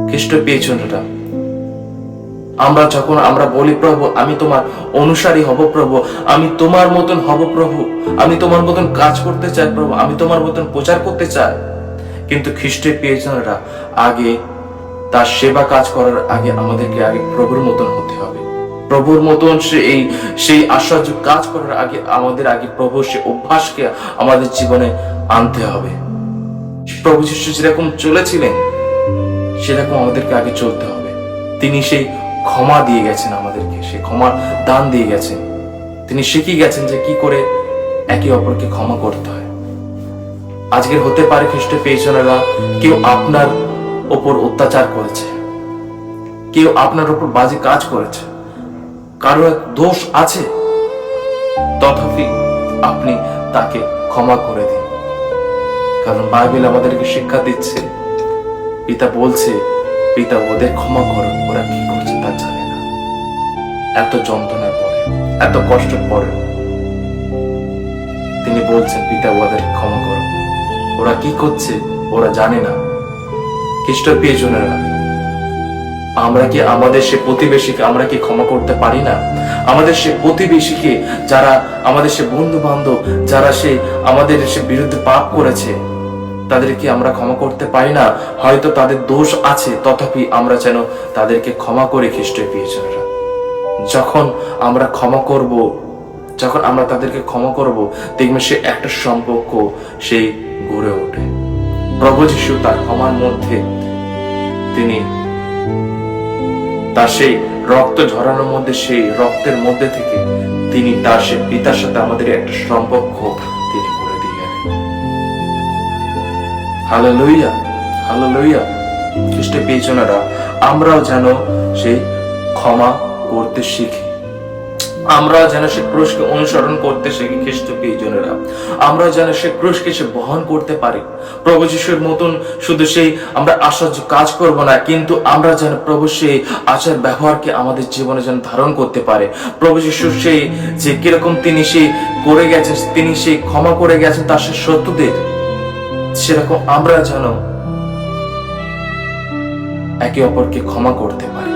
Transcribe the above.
খ্রিস্ট প্রিয়জনেরা, আমরা যখন আমরা বলি প্রভু আমি তোমার অনুসারী হব, প্রভু আমি তোমার মতন হব, প্রভু আমি তোমার মতন কাজ করতে চাই, প্রভু আমি তোমার মতন প্রচার করতে চাই, কিন্তু খ্রিস্টের প্রিয়জনেরা আগে তার সেবা কাজ করার আগে আমাদেরকে আগে প্রভুর মতন হতে হবে। প্রভুর মতন সেই আশ্চর্য কাজ করার আগে আমাদের আগে প্রভুর সে অভ্যাসকে আমাদের জীবনে আনতে হবে। প্রভু যিশু যেরকম চলেছিলেন সেরকম আমাদেরকে আগে চলতে হবে। তিনি সেই ক্ষমা দিয়ে গেছেন, আমাদেরকে সেই ক্ষমার দান দিয়ে গেছেন। তিনি শিখিয়ে গেছেন যে কি করে একে অপরকে ক্ষমা করতে হয়। আজকের হতে পারে খ্রিস্ট প্রিয়জনেরা কেউ আপনার ওপর অত্যাচার করেছে, কেউ আপনার উপর বাজে কাজ করেছে, কারো এক দোষ আছে, তথাপি আপনি তাকে ক্ষমা করে দিন। কারণ বাইবেল আমাদেরকে শিক্ষা দিচ্ছে, পিতা বলছে পিতা ওদের ক্ষমা করো, ওরা কি করছে তা জানে না। এত যন্ত্রণার পরে, এত কষ্টের পরে তিনি বলছেন পিতা ওদের ক্ষমা করো, ওরা কি করছে ওরা জানে না। খ্রিস্ট প্রিয়জনেরা, আমরা কি আমাদের সে প্রতিবেশীকে আমরা কি ক্ষমা করতে পারি না? আমাদের সে প্রতিবেশীকে, যারা আমাদের সে বন্ধু বান্ধব, যারা সে আমাদের সে বিরুদ্ধে পাপ করেছে, তাদেরকে আমরা ক্ষমা করতে পারি না? হয়তো তাদের দোষ আছে, তথাপি আমরা যেন তাদেরকে ক্ষমা করে খ্রিস্টের প্রিয়জনেরা। যখন আমরা ক্ষমা করব, যখন আমরা তাদেরকে ক্ষমা করব, দেখবেন সে একটা সম্পর্ক সেই গড়ে ওঠে। প্রভু যিশু তার ক্ষমার মধ্যে তিনি তার সেই রক্ত ঝরানোর মধ্যে, সেই রক্তের মধ্যে থেকে তিনি তার সে পিতার সাথে আমাদের একটা সম্পর্ক তিনি করে দিয়ে গেলেন। Hallelujah, hallelujah. খ্রিস্ট প্রিয়জনেরা, আমরাও যেন সেই ক্ষমা করতে শিখি, আমরা যেন সে ক্রুশকে অনুসরণ করতে শিখি। খ্রিস্ট প্রিয়জনেরা, আমরা যেন সে ক্রুশকে সে বহন করতে পারি। প্রভু যিশুর মতন শুধু সেই আমরা আশ্চর্য কাজ করব না, কিন্তু আমরা যেন প্রভু সেই আচার ব্যবহারকে আমাদের জীবনে যেন ধারণ করতে পারে। প্রভু যিশুর সেই যে কিরকম তিনি সেই করে গেছেন, তিনি সেই ক্ষমা করে গেছেন তার সে শত্রুদের, সেরকম আমরা যেন একে অপরকে ক্ষমা করতে পারি।